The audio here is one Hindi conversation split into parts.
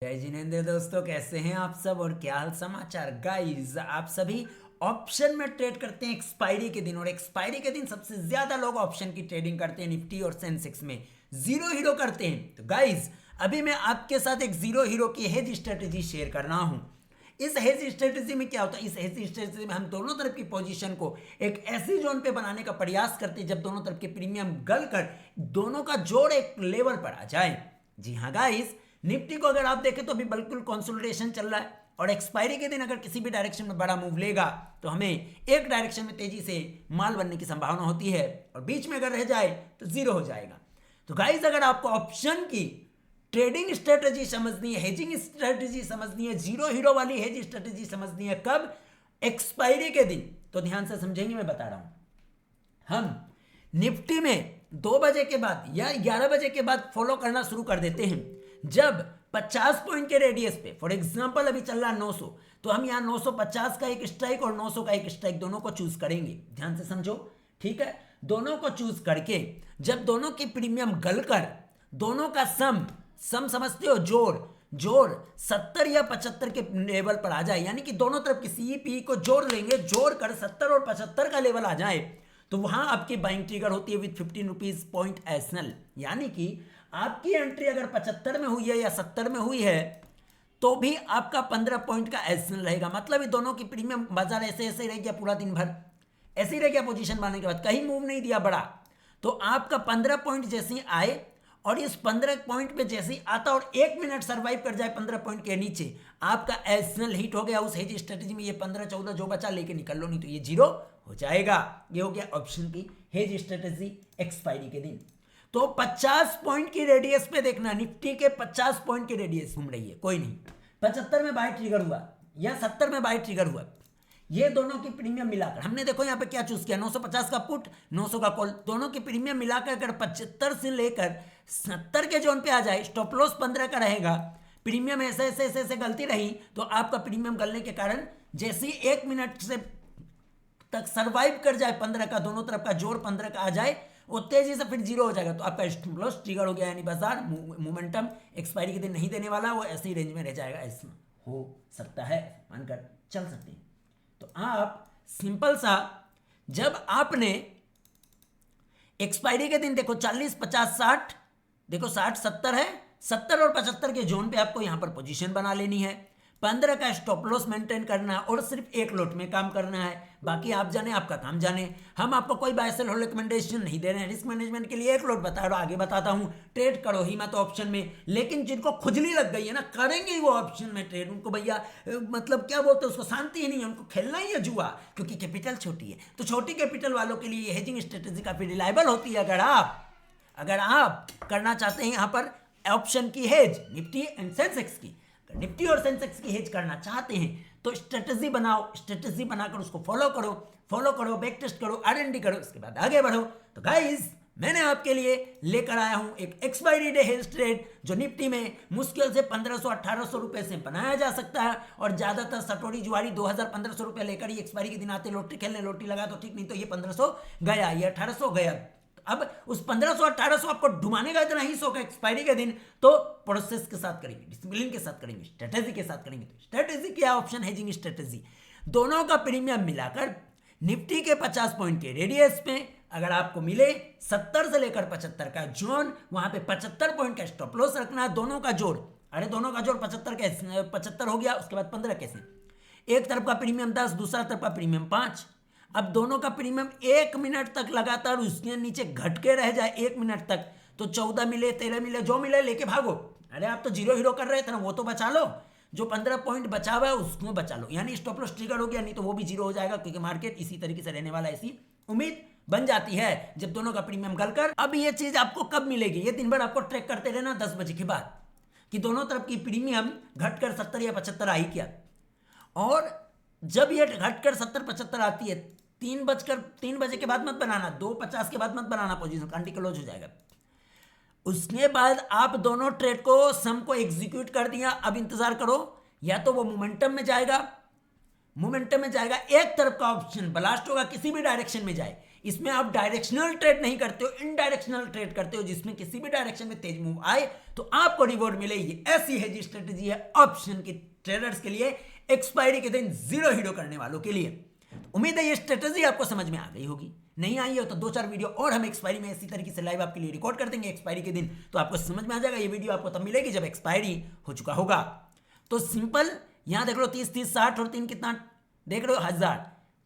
जय जिनेंद्र दोस्तों, कैसे हैं आप सब और क्या हाल समाचार। गाइस, आप सभी ऑप्शन में ट्रेड करते हैं एक्सपायरी के दिन, और एक्सपायरी के दिन सबसे ज्यादा लोग ऑप्शन की ट्रेडिंग करते हैं निफ्टी और सेंसेक्स में, जीरो हीरो करते हैं। तो गाइस, अभी मैं आपके साथ एक जीरो हीरो की हेज स्ट्रेटेजी शेयर कर रहा हूं। इस हेज स्ट्रेटेजी में क्या होता है, इस हेज स्ट्रेटेजी में हम दोनों तरफ की पोजीशन को एक ऐसी जोन पे बनाने का प्रयास करते हैं जब दोनों तरफ के प्रीमियम गल कर दोनों का जोड़ एक लेवल पर आ जाए। जी हाँ गाइस, निफ्टी को अगर आप देखें तो अभी बिल्कुल कंसोलिडेशन चल रहा है, और एक्सपायरी के दिन अगर किसी भी डायरेक्शन में बड़ा मूव लेगा तो हमें एक डायरेक्शन में तेजी से माल बनने की संभावना होती है, और बीच में अगर रह जाए तो जीरो हो जाएगा। तो गाइस, अगर आपको ऑप्शन की ट्रेडिंग स्ट्रेटेजी समझनी है, हेजिंग स्ट्रेटेजी समझनी है, जीरो हीरो वाली हेज स्ट्रेटेजी समझनी है कब, एक्सपायरी के दिन, तो ध्यान से समझेंगे। मैं बता रहा हूं, हम निफ्टी में 2 बजे के बाद या 11 बजे के बाद फॉलो करना शुरू कर देते हैं जब 50 पॉइंट के रेडियस पे, फॉर एग्जांपल अभी चल रहा 900, तो हम यहाँ 950 का एक स्ट्राइक और 900 का एक स्ट्राइक दोनों को चूज करेंगे। ध्यान से समझो, ठीक है। दोनों को चूज करके जब दोनों की प्रीमियम गलकर दोनों का सम समझते हो, जोड़ जोड़ 70 या 75 के लेवल पर आ जाए, यानी कि दोनों तरफ की सीईपी को जोड़ लेंगे, जोड़ कर 70 और 75 का लेवल आ जाए, तो वहां आपकी बाइंग ट्रिगर होती है विद 15 रुपीज पॉइंट एसनल। यानी कि आपकी एंट्री अगर 75 में हुई है या 70 में हुई है तो भी आपका 15 पॉइंट का एसनल रहेगा। मतलब ये दोनों की प्रीमियम बाजार ऐसे ऐसे रह गया, पूरा दिन भर ऐसे ही रह गया। पोजीशन बनाने के बाद कहीं मूव नहीं दिया बड़ा, तो आपका 15 पॉइंट जैसे ही आए और इस 15 पॉइंट पे जैसे ही आता और 1 मिनट सर्वाइव कर जाए 15 पॉइंट के नीचे, आपका एसनल हिट हो गया। उस हेज स्ट्रेटेजी में ये 15-14 जो बचा लेके निकल लो, नहीं तो ये जीरो हो जाएगा। ये हो गया ऑप्शन की हेज स्ट्रेटेजी एक्सपायरी के दिन। तो 50 पॉइंट की रेडियस पे देखना, निफ्टी के 50 पॉइंट की रेडियस घूम रही है, कोई नहीं 75 में बाय ट्रिगर हुआ या 70 में बाय ट्रिगर हुआ, ये दोनों की प्रीमियम मिलाकर हमने देखो यहाँ पे क्या चूज किया, 950 का पुट 900 का कॉल, दोनों की प्रीमियम मिलाकर अगर 75 से लेकर 70 के जोन पे आ जाए, स्टॉप लॉस 15 का रहेगा, प्रीमियम ऐसे ऐसे ऐसे ऐसे गलती रही तो आपका प्रीमियम गलने के कारण जैसे ही 1 मिनट से तक सर्वाइव कर जाए 15 का, दोनों तरफ का जोड़ 15 का आ जाए, वो तेजी से फिर जीरो हो जाएगा, तो आपका स्टॉप लॉस ट्रिगर हो गया। यानी बाजार मोमेंटम एक्सपायरी के दिन नहीं देने वाला, वो ऐसे ही रेंज में रह जाएगा। ऐसा हो सकता है, मानकर चल सकते हैं। तो आप सिंपल सा, जब आपने एक्सपायरी के दिन देखो 40, 50, 60, देखो 60, 70 है, 70 और 75 के जोन पे आपको यहां पर पोजीशन बना लेनी है, 15 का स्टॉप लॉस मेंटेन करना और सिर्फ एक लोट में काम करना है। बाकी आप जाने, आपका काम जाने। हम आपको कोई बाय सेल होल्ड रिकमेंडेशन नहीं दे रहे हैं। रिस्क मैनेजमेंट के लिए एक लोट बता रहा हूं, आगे बताता हूं। ट्रेड करो ही मत ऑप्शन में, लेकिन जिनको खुजली लग गई है ना, करेंगे वो ऑप्शन में ट्रेड, उनको भैया मतलब क्या बोलते हैं उसको, शांति ही नहीं है, उनको खेलना ही है जुआ, क्योंकि कैपिटल छोटी है। तो छोटी कैपिटल वालों के लिए हेजिंग स्ट्रेटेजी काफी रिलायबल होती है। अगर आप करना चाहते हैं यहां पर ऑप्शन की हेज, निफ्टी एंड सेंसेक्स की, निफ्टी और सेंसेक्स की हेज करना चाहते हैं तो स्ट्रेटेजी बनाओ, स्ट्रेटेजी बनाकर उसको फॉलो करो, बैक टेस्ट करो, आरएनडी करो, उसके बाद आगे बढ़ो। तो गाइस, मैंने आपके लिए लेकर आया हूं एक एक्सपायरी डे हेज ट्रेड, जो निफ्टी में मुश्किल से 1500-1800 रुपए से बनाया जा सकता है, और ज्यादातर सटोरी जुआरी 2000-1500 रुपए लेकर ही एक्सपायरी के दिन आते, लोटरी खेलने, लोटरी लगा तो ठीक, नहीं तो ये 1500 गया, ये 1800 गया। अब उस 1500-1800 आपको डुबाने का इतना ही शौक है एक्सपायरी के दिन, तो प्रोसेस के साथ करेंगे, डिसिप्लिन के साथ करेंगे, स्ट्रेटेजी के साथ करेंगे। तो स्ट्रेटेजी क्या ऑप्शन, हेजिंग स्ट्रेटेजी, दोनों का प्रीमियम मिलाकर निफ्टी के 50 पॉइंट के रेडियस पे अगर आपको मिले 70 से लेकर 75 का जोन, वहां पे 75 पॉइंट का स्टॉप लॉस रखना, दोनों का जोड़, अरे दोनों का जोड़ 75 कैसे, 75 हो गया, उसके बाद 15 कैसे, एक तरफ का प्रीमियम 10, दूसरा तरफ का प्रीमियम 5। अब दोनों का प्रीमियम 1 मिनट तक लगातार उसके नीचे घट के रह जाए 1 मिनट तक, तो 14 मिले, 13 मिले, जो मिले लेके भागो। अरे आप तो जीरो हीरो कर रहे थे ना, वो तो बचा लो, जो 15 पॉइंट बचा हुआ है उसको बचा लो, यानी स्टॉप लॉस ट्रिगर हो गया, नहीं तो वो भी जीरो हो जाएगा, क्योंकि मार्केट इसी तरीके से रहने वाला, ऐसी उम्मीद बन जाती है जब दोनों का प्रीमियम गलकर। अब ये चीज आपको कब मिलेगी, ये दिन भर आपको ट्रैक करते रहना 10 बजे के बाद, कि दोनों तरफ की प्रीमियम घटकर 70 या 75 आई क्या। और जब ये घटकर 70-75 आती है, 3 बजे के बाद मत बनाना, 2:50 के बाद मत बनाना, पोजीशन कांटी क्लोज हो जाएगा। उसके बाद आप दोनों ट्रेड को सम को एग्जीक्यूट कर दिया, अब इंतजार करो, या तो वो मोमेंटम में जाएगा, एक तरफ का ऑप्शन ब्लास्ट होगा, किसी भी डायरेक्शन में जाए, इसमें आप डायरेक्शनल ट्रेड नहीं करते हो, इनडायरेक्शनल ट्रेड करते हो, जिसमें किसी भी डायरेक्शन में तेज मूव आए तो आपको रिवॉर्ड मिले। ये ऐसी हेज स्ट्रेटेजी है ऑप्शन की ट्रेडर्स के लिए, एक्सपायरी के दिन जीरो हीरो करने वालों के लिए। उम्मीद है ये स्ट्रेटेजी आपको समझ में आ गई होगी। नहीं आई हो तो 2-4 वीडियो और हम एक्सपायरी में इसी तरीके से लाइव आपके लिए रिकॉर्ड कर देंगे एक्सपायरी के दिन, तो आपको समझ में आ जाएगा। ये वीडियो आपको तब मिलेगी जब एक्सपायरी हो चुका होगा। तो सिंपल यहां देख लो 30 60 और 3 कितना देख रहे हो 1000,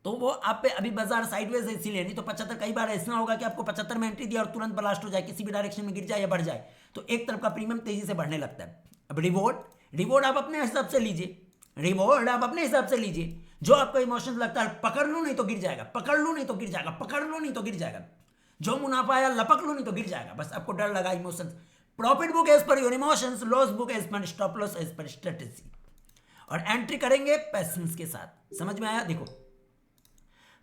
तो वो आप पे अभी बाजार साइडवेज है इसीलिए, नहीं तो 75। कई बार ऐसा होगा कि आपको 75 में एंट्री दिया और तुरंत ब्लास्ट हो जाए, किसी भी डायरेक्शन में गिर जाए या बढ़ जाए, तो एक तरफ का प्रीमियम तेजी से बढ़ने लगता है। अब रिवॉर्ड आप अपने हिसाब से लीजिए, रिवॉर्ड आप अपने हिसाब से लीजिए। जो आपको इमोशन लगता है पकड़ लो नहीं तो गिर जाएगा, पकड़ लो नहीं तो गिर जाएगा, पकड़ लो नहीं तो गिर जाएगा, जो मुनाफा आया लपक लो नहीं तो गिर जाएगा, बस आपको डर लगा emotion. Profit book as per your emotions, loss book as per stop loss as per strategy, और एंट्री करेंगे पैशंस के साथ। समझ में आया? देखो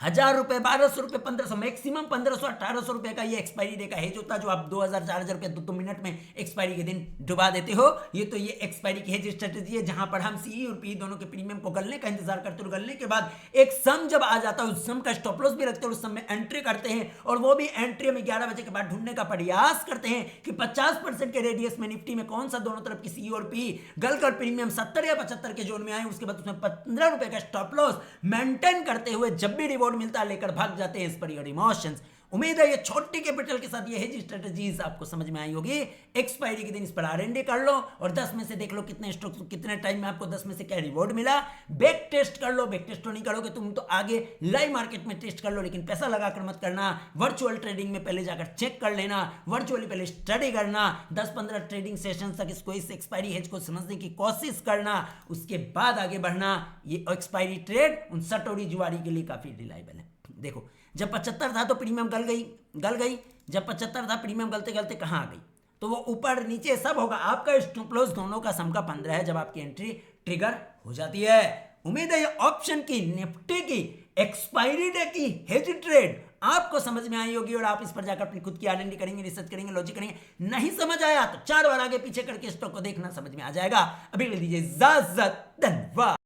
1000 रुपए, 1200 रुपए, 1500, मैक्सिमम 1500 1800 रुपए का ये एक्सपायरी डे का हेज होता है, जो आप 2000 4000 रुपए 2 मिनट में एक्सपायरी के दिन डुबा देते हो। ये तो ये एक्सपायरी की हेज स्ट्रेटेजी है, जहां पर हम सी और पी दोनों के प्रीमियम को गलने का इंतजार करते हो। गलने के बाद एक सम जब आ जाता है, उस सम का स्टॉप लॉस भी रखते हैं, उस सम में एंट्री करते हैं, और वो भी एंट्री में 11 बजे के बाद ढूंढने का प्रयास करते हैं कि 50% के रेडियस में निफ्टी में कौन सा दोनों तरफ की सी और पी गलकर प्रीमियम 70 या 75 के जोन में आए। उसके बाद उसमें 15 रुपए का स्टॉप लॉस मेंटेन करते हुए जब भी रिवॉर्ड मिलता है लेकर भाग जाते हैं इस पर योर इमोशंस। उम्मीद है ये छोटी कैपिटल के साथ ये हेज स्ट्रेटजीज आपको समझ में आई होगी। एक्सपायरी के दिन इस पर आरएनडी कर लो और 10 में से देख लो कितने स्टॉक्स कितने टाइम में आपको 10 में से क्या रिवॉर्ड मिला। बैक टेस्ट कर लो, बैक टेस्ट तो नहीं करोगे तुम तो आगे लाइव मार्केट में टेस्ट कर लो, लेकिन पैसा लगाकर मत करना। वर्चुअल ट्रेडिंग में पहले जाकर चेक कर लेना, वर्चुअली पहले स्टडी करना, 10-15 ट्रेडिंग सेशन तक इसको इस एक्सपायरी हेज को समझने की कोशिश करना, उसके बाद आगे बढ़ना। ये एक्सपायरी ट्रेड उन सटोरी जुआरी के लिए काफी रिलायबल है। देखो जब 75 था तो प्रीमियम गल गई, जब 75 था प्रीमियम गलते गलते कहाँ आ गई, तो वो ऊपर नीचे सब होगा। आपका स्टॉप लॉस दोनों का सम का 15 है जब आपकी एंट्री ट्रिगर हो जाती है। उम्मीद है ये ऑप्शन की निफ्टी की एक्सपायरी डे की हेज ट्रेड आपको समझ में आई होगी और आप इस पर जाकर अपनी खुद की आरएनडी करेंगे, रिसर्च करेंगे, लॉजिक करेंगे। नहीं समझ आया तो 4 बार आगे पीछे करके स्टॉक को देखना, समझ में आ जाएगा। अभी ले लीजिए इजाजत, धन्यवाद।